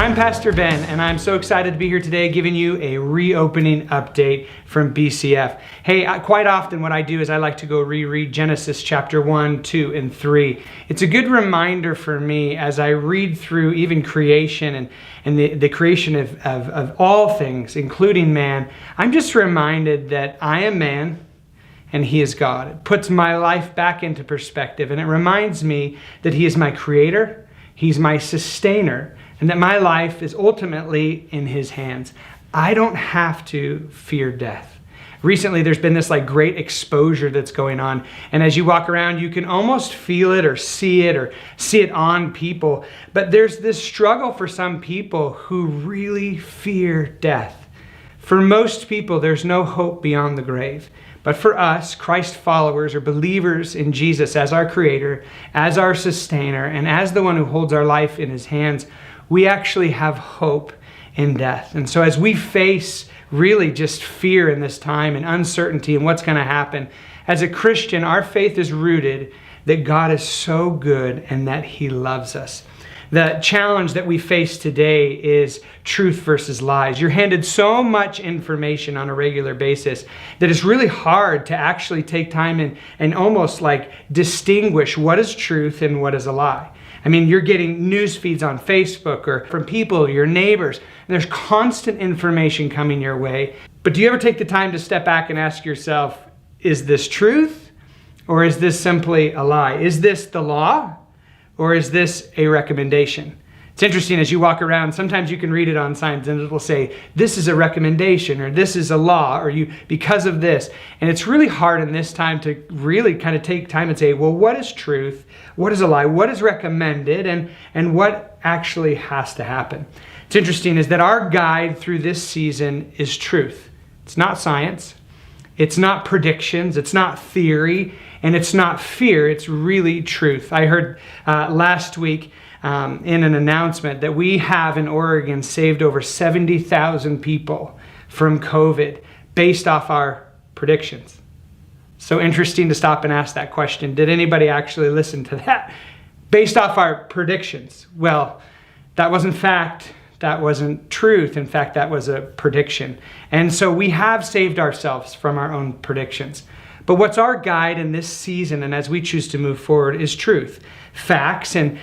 I'm Pastor Ben, and I'm so excited to be here today giving you a reopening update from BCF. Hey, quite often what I do is I like to go reread Genesis chapter 1, 2, and 3. It's a good reminder for me as I read through even creation and the creation of all things, including man. I'm just reminded that I am man and He is God. It puts my life back into perspective, and it reminds me that He is my creator, He's my sustainer, and that my life is ultimately in His hands. I don't have to fear death. Recently, there's been this great exposure that's going on. And as you walk around, you can almost feel it or see it on people. But there's this struggle for some people who really fear death. For most people, there's no hope beyond the grave. But for us, Christ followers or believers in Jesus as our creator, as our sustainer, and as the one who holds our life in His hands, we actually have hope in death. And so as we face really just fear in this time and uncertainty and what's going to happen, as a Christian, our faith is rooted that God is so good and that He loves us. The challenge that we face today is truth versus lies. You're handed so much information on a regular basis that it's really hard to actually take time and almost distinguish what is truth and what is a lie. I mean, you're getting news feeds on Facebook or from people, your neighbors, and there's constant information coming your way. But do you ever take the time to step back and ask yourself, is this truth or is this simply a lie? Is this the law or is this a recommendation? It's interesting as you walk around, sometimes you can read it on signs and it will say, this is a recommendation or this is a law or you because of this. And it's really hard in this time to really kind of take time and say, well, what is truth? What is a lie? What is recommended? And what actually has to happen? It's interesting is that our guide through this season is truth. It's not science. It's not predictions. It's not theory. And it's not fear. It's really truth. I heard last week in an announcement that we have in Oregon saved over 70,000 people from COVID based off our predictions. So interesting to stop and ask that question. Did anybody actually listen to that? Based off our predictions. Well, that wasn't fact. That wasn't truth. In fact, that was a prediction. And so we have saved ourselves from our own predictions. But what's our guide in this season and as we choose to move forward is truth, facts and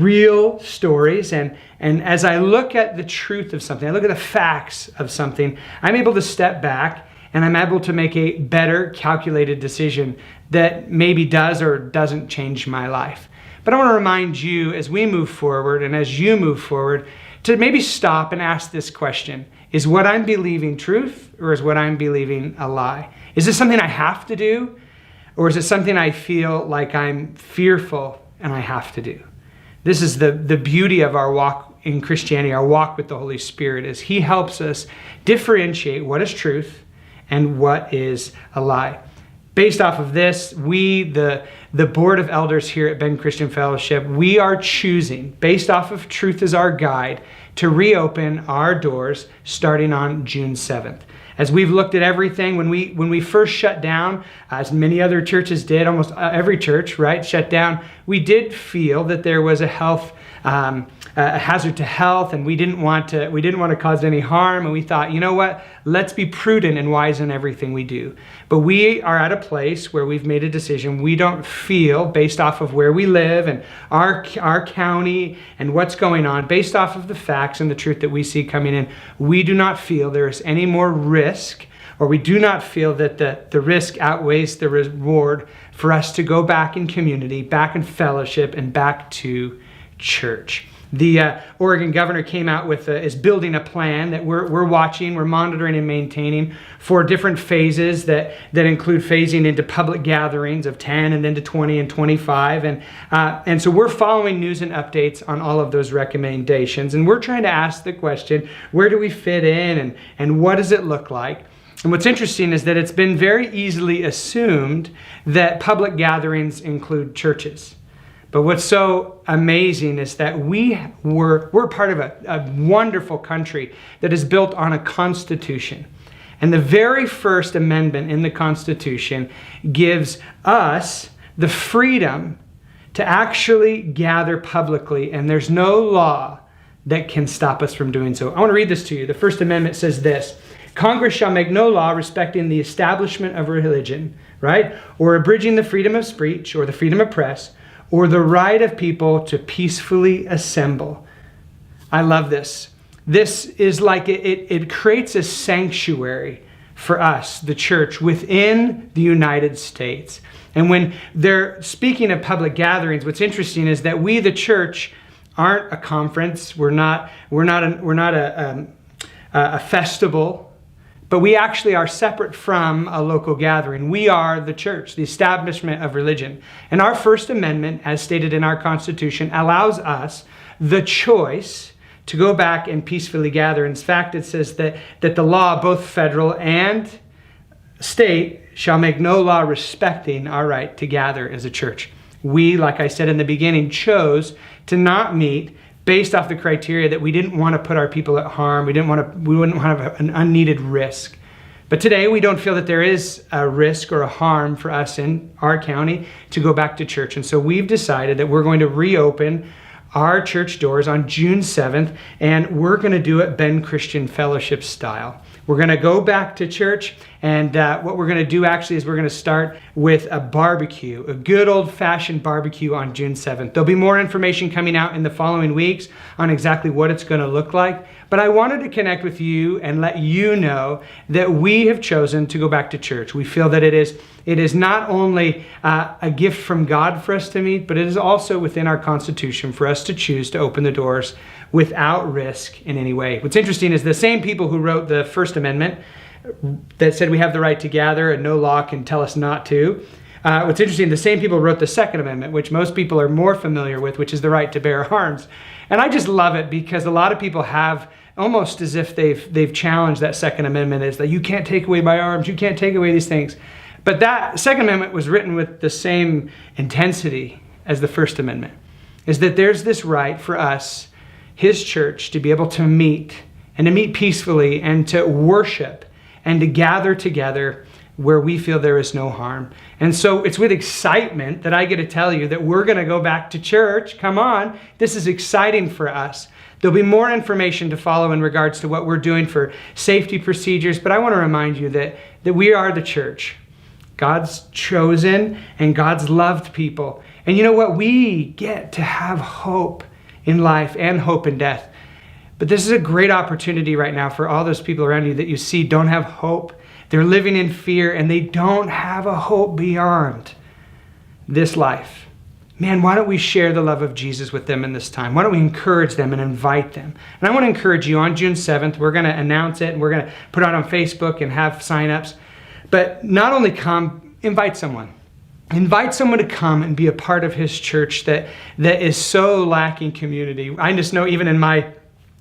real stories. And as I look at the truth of something, I look at the facts of something, I'm able to step back and I'm able to make a better calculated decision that maybe does or doesn't change my life. But I want to remind you as we move forward and as you move forward to maybe stop and ask this question. Is what I'm believing truth or is what I'm believing a lie? Is this something I have to do or is it something I feel like I'm fearful and I have to do? This is the beauty of our walk in Christianity, our walk with the Holy Spirit, is He helps us differentiate what is truth and what is a lie. Based off of this, we, the board of elders here at Ben Christian Fellowship, we are choosing, based off of truth as our guide, to reopen our doors starting on June 7th. As we've looked at everything, when we first shut down, as many other churches did, almost every church, right, shut down, we did feel that there was a health a hazard to health, and we didn't want to cause any harm, and we thought, you know what, let's be prudent and wise in everything we do. But we are at a place where we've made a decision. We don't feel, based off of where we live and our county and what's going on, based off of the facts and the truth that we see coming in, we do not feel there is any more risk, or we do not feel that the risk outweighs the reward for us to go back in community, back in fellowship, and back to church. The Oregon governor came out with is building a plan that we're watching, we're monitoring and maintaining for different phases that include phasing into public gatherings of 10 and then to 20 and 25. And so we're following news and updates on all of those recommendations. And we're trying to ask the question, where do we fit in and what does it look like? And what's interesting is that it's been very easily assumed that public gatherings include churches. But what's so amazing is that we're part of a wonderful country that is built on a constitution. And the very first amendment in the Constitution gives us the freedom to actually gather publicly, and there's no law that can stop us from doing so. I want to read this to you. The First Amendment says this: Congress shall make no law respecting the establishment of religion, right? Or abridging the freedom of speech or the freedom of press or the right of people to peacefully assemble. I love this. This is like it creates a sanctuary for us, the church, within the United States. And when they're speaking of public gatherings, what's interesting is that we, the church, aren't a conference. We're not a festival. But we actually are separate from a local gathering. We are the church, the establishment of religion. And our First Amendment, as stated in our Constitution, allows us the choice to go back and peacefully gather. In fact, it says that the law, both federal and state, shall make no law respecting our right to gather as a church. We, like I said in the beginning, chose to not meet based off the criteria that we didn't want to put our people at harm. We wouldn't want to have an unneeded risk. But today we don't feel that there is a risk or a harm for us in our county to go back to church. And so we've decided that we're going to reopen our church doors on June 7th, and we're going to do it Ben Christian Fellowship style. We're going to go back to church, and what we're going to do actually is we're going to start with a barbecue, a good old-fashioned barbecue on June 7th. There'll be more information coming out in the following weeks on exactly what it's going to look like, but I wanted to connect with you and let you know that we have chosen to go back to church. We feel that it is not only a gift from God for us to meet, but it is also within our Constitution for us to choose to open the doors without risk in any way. What's interesting is the same people who wrote the First Amendment that said we have the right to gather and no law can tell us not to. What's interesting, the same people wrote the Second Amendment, which most people are more familiar with, which is the right to bear arms. And I just love it because a lot of people have almost as if they've challenged that Second Amendment is that you can't take away my arms, you can't take away these things. But that Second Amendment was written with the same intensity as the First Amendment, is that there's this right for us, His church, to be able to meet and to meet peacefully and to worship and to gather together where we feel there is no harm. And so it's with excitement that I get to tell you that we're going to go back to church. Come on, this is exciting for us. There'll be more information to follow in regards to what we're doing for safety procedures, but I want to remind you that we are the church. God's chosen and God's loved people. And you know what? We get to have hope in life and hope in death. But this is a great opportunity right now for all those people around you that you see don't have hope. They're living in fear and they don't have a hope beyond this life. Man, why don't we share the love of Jesus with them in this time? Why don't we encourage them and invite them? And I want to encourage you on June 7th, we're going to announce it and we're going to put it out on Facebook and have signups. But not only come, invite someone. Invite someone to come and be a part of His church that is so lacking community. I just know even in my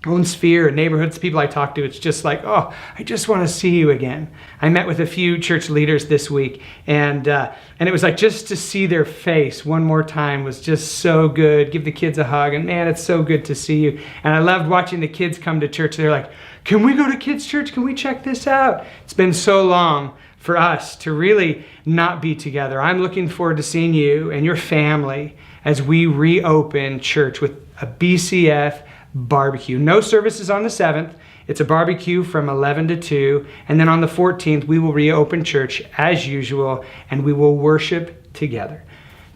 own sphere and neighborhoods, people I talk to, it's just like, oh, I just want to see you again. I met with a few church leaders this week, and it was like just to see their face one more time was just so good. Give the kids a hug, and man, it's so good to see you. And I loved watching the kids come to church. They're like, can we go to kids' church? Can we check this out? It's been so long for us to really not be together. I'm looking forward to seeing you and your family as we reopen church with a BCF barbecue. No services on the 7th. It's a barbecue from 11 to 2. And then on the 14th, we will reopen church as usual and we will worship together.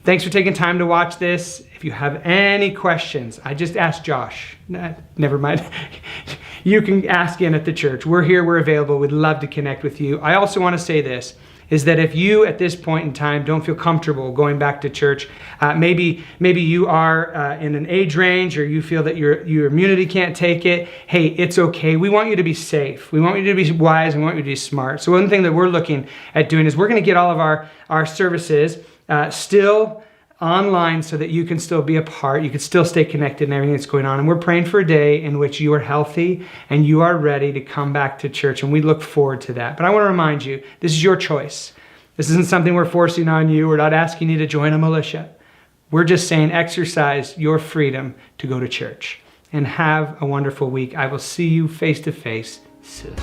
Thanks for taking time to watch this. If you have any questions, I just asked Josh. Never mind. You can ask in at the church. We're here, we're available. We'd love to connect with you. I also want to say this, is that if you at this point in time don't feel comfortable going back to church, maybe you are in an age range or you feel that your immunity can't take it, hey, it's okay. We want you to be safe. We want you to be wise. We want you to be smart. So one thing that we're looking at doing is we're going to get all of our services still online so that you can still be a part, you can still stay connected in everything that's going on. And we're praying for a day in which you are healthy and you are ready to come back to church. And we look forward to that. But I want to remind you, this is your choice. This isn't something we're forcing on you. We're not asking you to join a militia. We're just saying exercise your freedom to go to church and have a wonderful week. I will see you face to face soon.